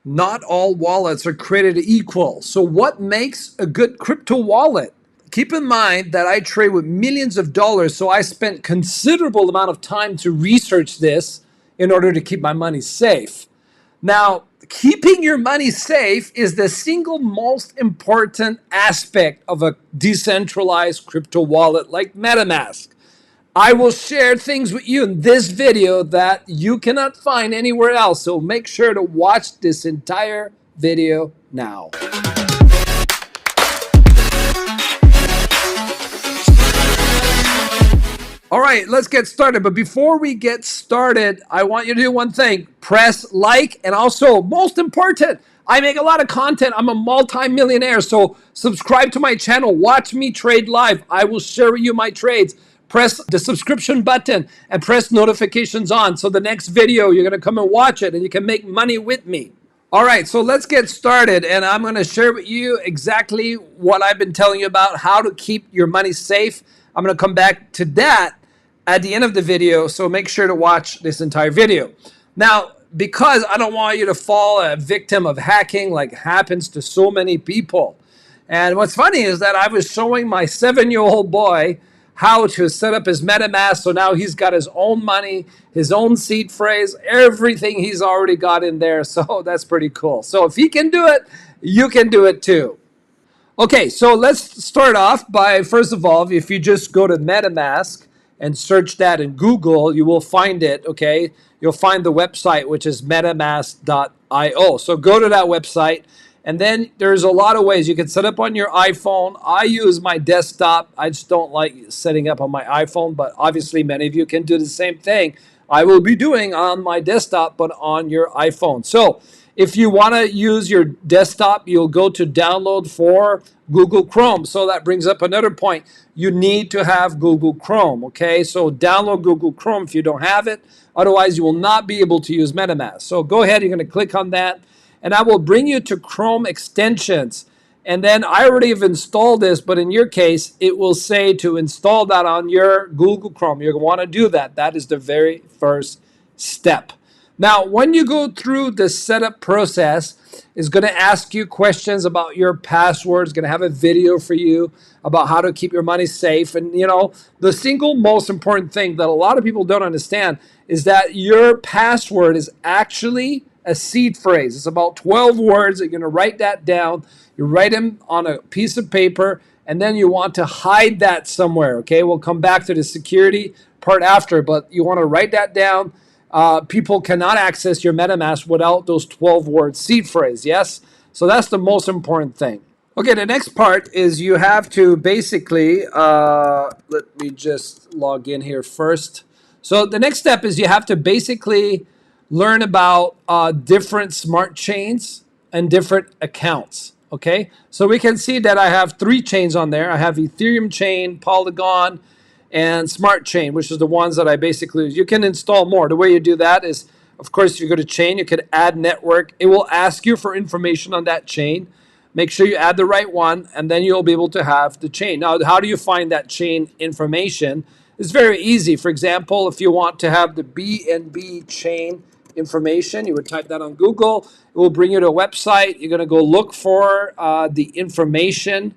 Not all wallets are created equal. So what makes a good crypto wallet? Keep in mind that I trade with millions of dollars, so I spent considerable amount of time to research this in order to keep my money safe. Now, keeping your money safe is the single most important aspect of a decentralized crypto wallet like MetaMask. I will share things with you in this video that you cannot find anywhere else. So make sure to watch this entire video now. All right, let's get started. But before we get started, I want you to do one thing. Press like, and also, most important, I make a lot of content. I'm a multi-millionaire, so subscribe to my channel. Watch me trade live. I will share with you my trades. Press the subscription button and press notifications on. So the next video, you're going to come and watch it and you can make money with me. All right, so let's get started. And I'm going to share with you exactly what I've been telling you about, how to keep your money safe. I'm going to come back to that at the end of the video. So make sure to watch this entire video. Now, because I don't want you to fall a victim of hacking like happens to so many people. And what's funny is that I was showing my 7-year-old boy how to set up his MetaMask. So now he's got his own money, his own seed phrase, everything he's already got in there. So that's pretty cool. So if he can do it, you can do it too. Okay, so let's start off by, first of all, if you just go to MetaMask and search that in Google, you will find it, okay? You'll find the website, which is metamask.io. So go to that website. And then there's a lot of ways you can set up on your iPhone. I use my desktop. I just don't like setting up on my iPhone, but obviously many of you can do the same thing. I will be doing on my desktop, but on your iPhone. So if you want to use your desktop, you'll go to download for Google Chrome. So that brings up another point. You need to have Google Chrome, okay? So download Google Chrome if you don't have it. Otherwise, you will not be able to use MetaMask. So go ahead, you're going to click on that. And I will bring you to Chrome extensions. And then I already have installed this, but in your case, it will say to install that on your Google Chrome. You're going to want to do that. That is the very first step. Now, when you go through the setup process, it's going to ask you questions about your password. It's going to have a video for you about how to keep your money safe. And, you know, the single most important thing that a lot of people don't understand is that your password is actually a seed phrase. It's about 12 words. You're going to write that down. You write them on a piece of paper, and then you want to hide that somewhere, okay? We'll come back to the security part after, but you want to write that down. People cannot access your MetaMask without those 12-word seed phrase, yes? So that's the most important thing. Okay, the next part is you have to basically, let me just log in here first. So the next step is you have to basically learn about different smart chains and different accounts, okay? So we can see that I have 3 chains on there. I have Ethereum chain, POLYGON, and Smart Chain, which is the ones that I basically use. You can install more. The way you do that is, of course, if you go to chain, you could add network. It will ask you for information on that chain. Make sure you add the right one, and then you'll be able to have the chain. Now, how do you find that chain information? It's very easy. For example, if you want to have the BNB chain information, you would type that on Google. It will bring you to a website. You're going to go look for the information.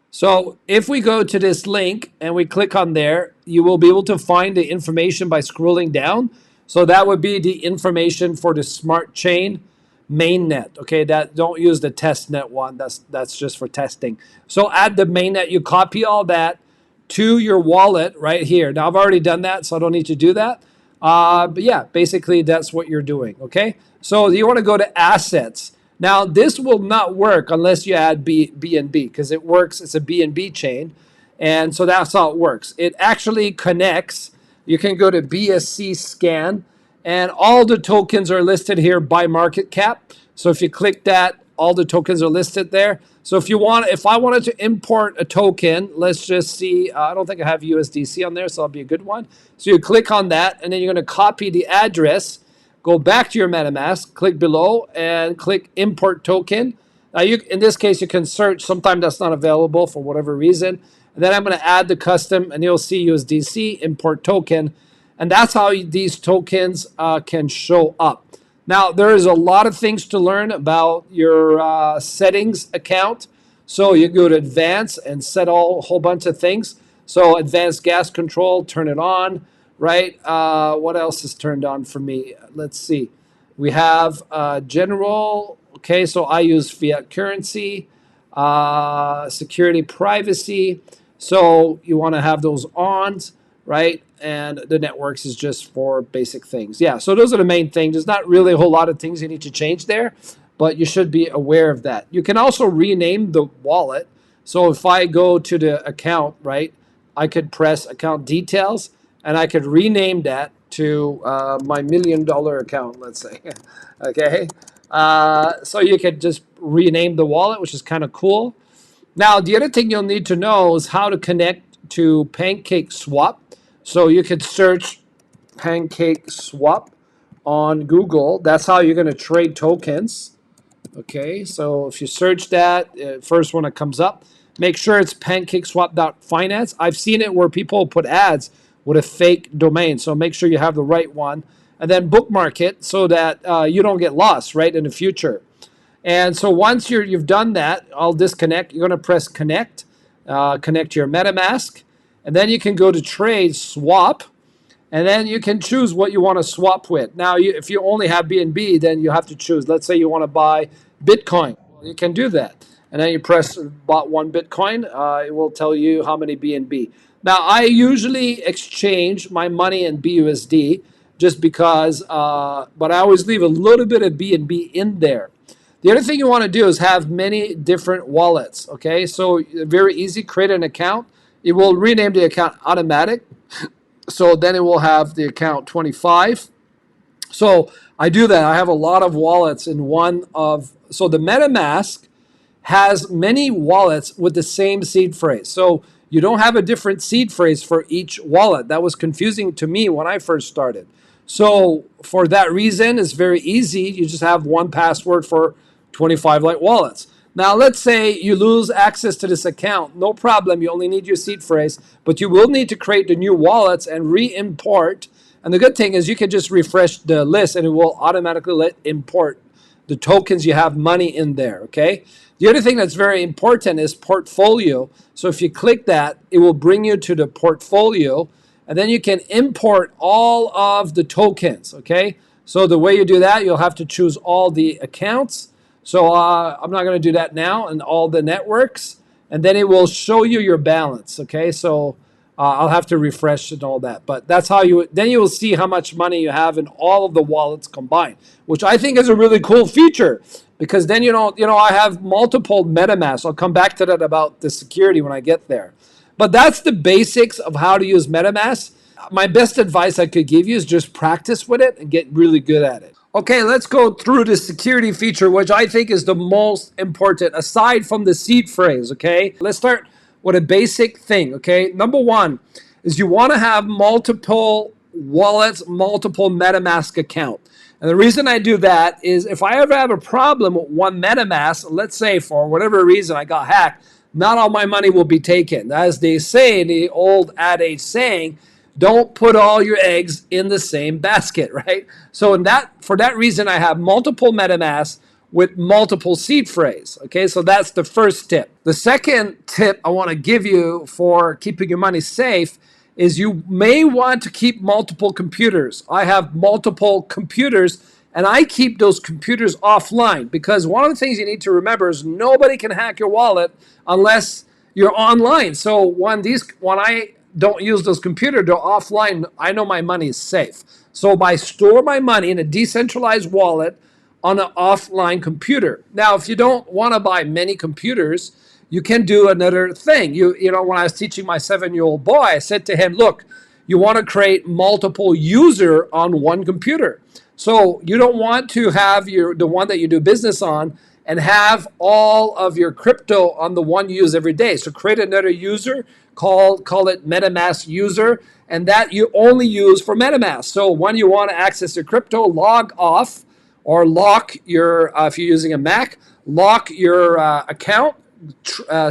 So if we go to this link and we click on there, you will be able to find the information by scrolling down. So that would be the information for the Smart Chain mainnet. Okay, that don't use the testnet one. That's just for testing. So add the mainnet. You copy all that to your wallet right here. Now I've already done that, so I don't need to do that. But yeah, basically that's what you're doing. Okay, so you want to go to assets. Now, this will not work unless you add BNB because it works. It's a BNB chain. And so that's how it works. It actually connects. You can go to BSC scan, and all the tokens are listed here by market cap. So if you click that, all the tokens are listed there. So if I wanted to import a token, let's just see. I don't think I have USDC on there, so that'll be a good one. So you click on that, and then you're going to copy the address. Go back to your MetaMask, click below, and click Import Token. Now, in this case, you can search. Sometimes that's not available for whatever reason. And then I'm going to add the custom, and you'll see USDC, Import Token. And that's how these tokens can show up. Now, there is a lot of things to learn about your settings account. So you go to advanced and set a whole bunch of things. So advanced gas control, turn it on, right? What else is turned on for me? Let's see. We have general. Okay, so I use fiat currency, security, privacy. So you want to have those on, right? And the networks is just for basic things. Yeah, so those are the main things. There's not really a whole lot of things you need to change there, but you should be aware of that. You can also rename the wallet. So if I go to the account, right, I could press account details and I could rename that to my $1 million account, let's say. Okay. So you could just rename the wallet, which is kind of cool. Now, the other thing you'll need to know is how to connect to PancakeSwap. So you could search PancakeSwap on Google. That's how you're going to trade tokens. Okay, so if you search that, first one that comes up, make sure it's pancakeswap.finance. I've seen it where people put ads with a fake domain, so make sure you have the right one. And then bookmark it so that you don't get lost, right, in the future. And so once you've done that, I'll disconnect. You're going to press connect, connect to your MetaMask. And then you can go to trade swap. And then you can choose what you want to swap with. Now, if you only have BNB, then you have to choose. Let's say you want to buy Bitcoin. You can do that. And then you press bought 1 Bitcoin. It will tell you how many BNB. Now, I usually exchange my money in BUSD just because, but I always leave a little bit of BNB in there. The other thing you want to do is have many different wallets, okay? So very easy, create an account. It will rename the account automatic. So then it will have the account 25. So I do that. I have a lot of wallets in one of, so the MetaMask has many wallets with the same seed phrase. So you don't have a different seed phrase for each wallet. That was confusing to me when I first started. So for that reason, it's very easy. You just have one password for 25 light wallets. Now, let's say you lose access to this account. No problem. You only need your seed phrase, but you will need to create the new wallets and re-import. And the good thing is you can just refresh the list and it will automatically let import the tokens you have money in there, okay? The other thing that's very important is portfolio. So if you click that, it will bring you to the portfolio, and then you can import all of the tokens, okay? So the way you do that, you'll have to choose all the accounts. So I'm not going to do that now, and all the networks, and then it will show you your balance, okay? So I'll have to refresh and all that, but that's how then you will see how much money you have in all of the wallets combined, which I think is a really cool feature, because then I have multiple MetaMask. I'll come back to that about the security when I get there. But that's the basics of how to use MetaMask. My best advice I could give you is just practice with it and get really good at it. Okay, let's go through the security feature, which I think is the most important, aside from the seed phrase, okay? Let's start with a basic thing, okay? Number one is you want to have multiple wallets, multiple MetaMask account. And the reason I do that is if I ever have a problem with one MetaMask, let's say for whatever reason I got hacked, not all my money will be taken. As they say, the old adage saying, don't put all your eggs in the same basket, right? So for that reason, I have multiple MetaMask with multiple seed phrase. Okay, so that's the first tip. The second tip I want to give you for keeping your money safe is you may want to keep multiple computers. I have multiple computers, and I keep those computers offline because one of the things you need to remember is nobody can hack your wallet unless you're online. So when I don't use those computers, they're offline, I know my money is safe. So I store my money in a decentralized wallet on an offline computer. Now, if you don't want to buy many computers, you can do another thing. When I was teaching my 7-year-old boy, I said to him, look, you want to create multiple user on one computer. So you don't want to have the one that you do business on and have all of your crypto on the one you use every day. So create another user, call it MetaMask user, and that you only use for MetaMask. So when you want to access your crypto, log off or lock your, if you're using a Mac, lock your account,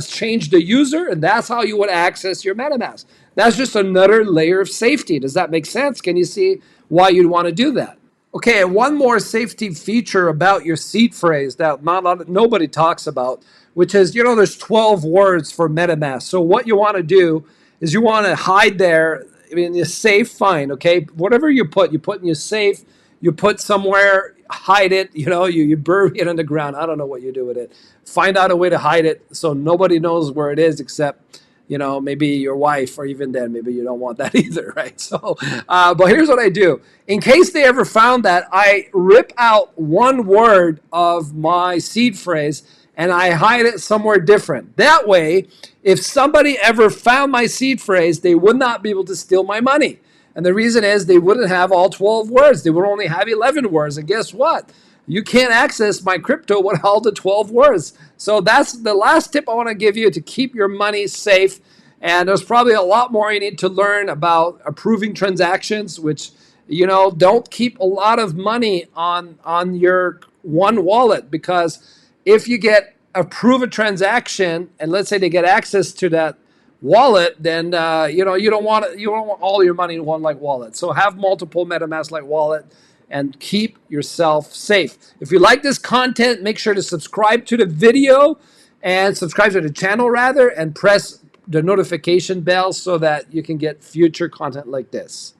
change the user, and that's how you would access your MetaMask. That's just another layer of safety. Does that make sense? Can you see why you'd want to do that? Okay, and one more safety feature about your seed phrase that nobody talks about, which is, there's 12 words for MetaMask. So what you want to do is you want to hide there in your safe find, okay? Whatever you put in your safe, you put somewhere, hide it, you bury it in the ground. I don't know what you do with it. Find out a way to hide it so nobody knows where it is except maybe your wife, or even then, maybe you don't want that either, right? So, but here's what I do. In case they ever found that, I rip out one word of my seed phrase and I hide it somewhere different. That way, if somebody ever found my seed phrase, they would not be able to steal my money. And the reason is they wouldn't have all 12 words. They would only have 11 words. And guess what? You can't access my crypto with all the 12 words. So that's the last tip I want to give you to keep your money safe. And there's probably a lot more you need to learn about approving transactions, which, don't keep a lot of money on your one wallet, because if you get approve a transaction and let's say they get access to that wallet, then you don't want all your money in one like wallet. So have multiple MetaMask like wallet and keep yourself safe. If you like this content, make sure to subscribe to the video and subscribe to the channel rather, and press the notification bell so that you can get future content like this.